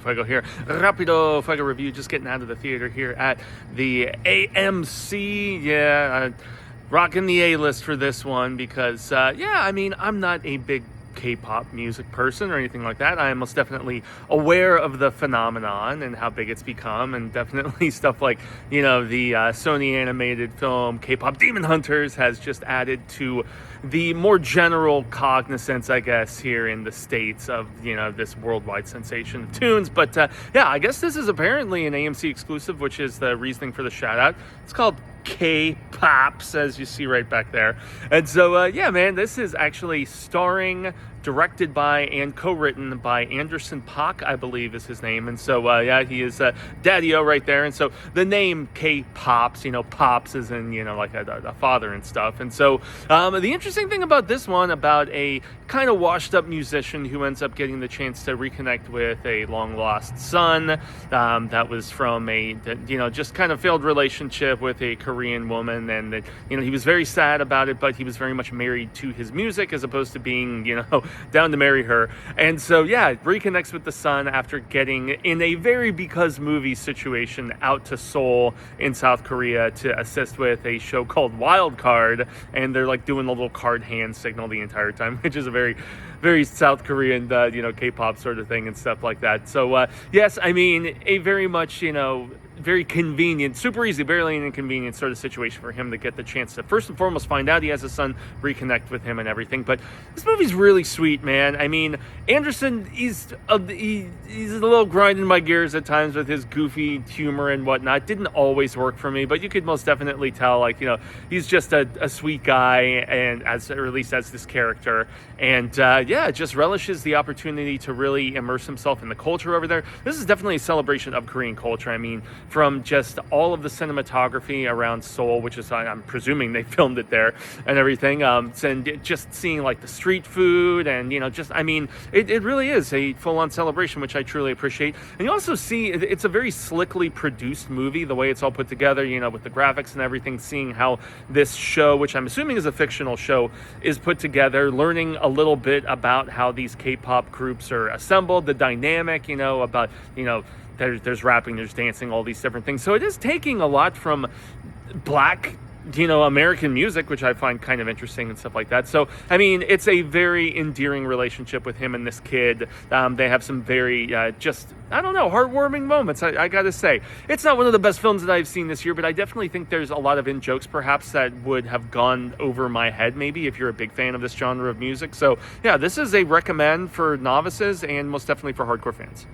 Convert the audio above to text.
Fuego here. Rapido Fuego review, just getting out of the theater here at the AMC. Rocking the A-list for this one because, I'm not a big K-pop music person or anything like that. I am most definitely aware of the phenomenon and how big it's become, and definitely stuff like, the Sony animated film K-pop Demon Hunters has just added to the more general cognizance, I guess, here in the States of, this worldwide sensation of tunes. But I guess this is apparently an AMC exclusive, which is the reasoning for the shout out. It's called K-Pops, as you see right back there. And so, this is actually starring, directed by, and co-written by Anderson .Paak, I believe is his name. And so, he is Daddy-O right there. And so the name K-Pops, Pops is in, like a father and stuff. And so the interesting thing about this one, about a kind of washed up musician who ends up getting the chance to reconnect with a long lost son that was from a, just kind of failed relationship with a Korean woman. And that, he was very sad about it, but he was very much married to his music as opposed to being, down to marry her. And so, reconnects with the son after getting in a very because movie situation out to Seoul in South Korea to assist with a show called Wild Card. And they're like doing a little card hand signal the entire time, which is a very, very South Korean, K-pop sort of thing and stuff like that. So, yes, I mean, a very much, very convenient, super easy, barely an inconvenient sort of situation for him to get the chance to first and foremost find out he has a son, reconnect with him and everything. But this movie's really sweet, man. I mean, Anderson, he's a little grinding my gears at times with his goofy humor and whatnot. Didn't always work for me, but you could most definitely tell, he's just a sweet guy, and or at least as this character. And just relishes the opportunity to really immerse himself in the culture over there. This is definitely a celebration of Korean culture. I mean, from just all of the cinematography around Seoul, which is, I'm presuming they filmed it there and everything, and just seeing like the street food and, it really is a full-on celebration, which I truly appreciate. And you also see it's a very slickly produced movie, the way it's all put together, with the graphics and everything, seeing how this show, which I'm assuming is a fictional show, is put together, learning a little bit about how these K-pop groups are assembled, the dynamic, about, there's rapping, there's dancing, all these different things. So it is taking a lot from Black, American music, which I find kind of interesting and stuff like that. So, I mean, it's a very endearing relationship with him and this kid. They have some very, heartwarming moments, I gotta say. It's not one of the best films that I've seen this year, but I definitely think there's a lot of in-jokes, perhaps, that would have gone over my head, maybe, if you're a big fan of this genre of music. So, this is a recommend for novices and most definitely for hardcore fans.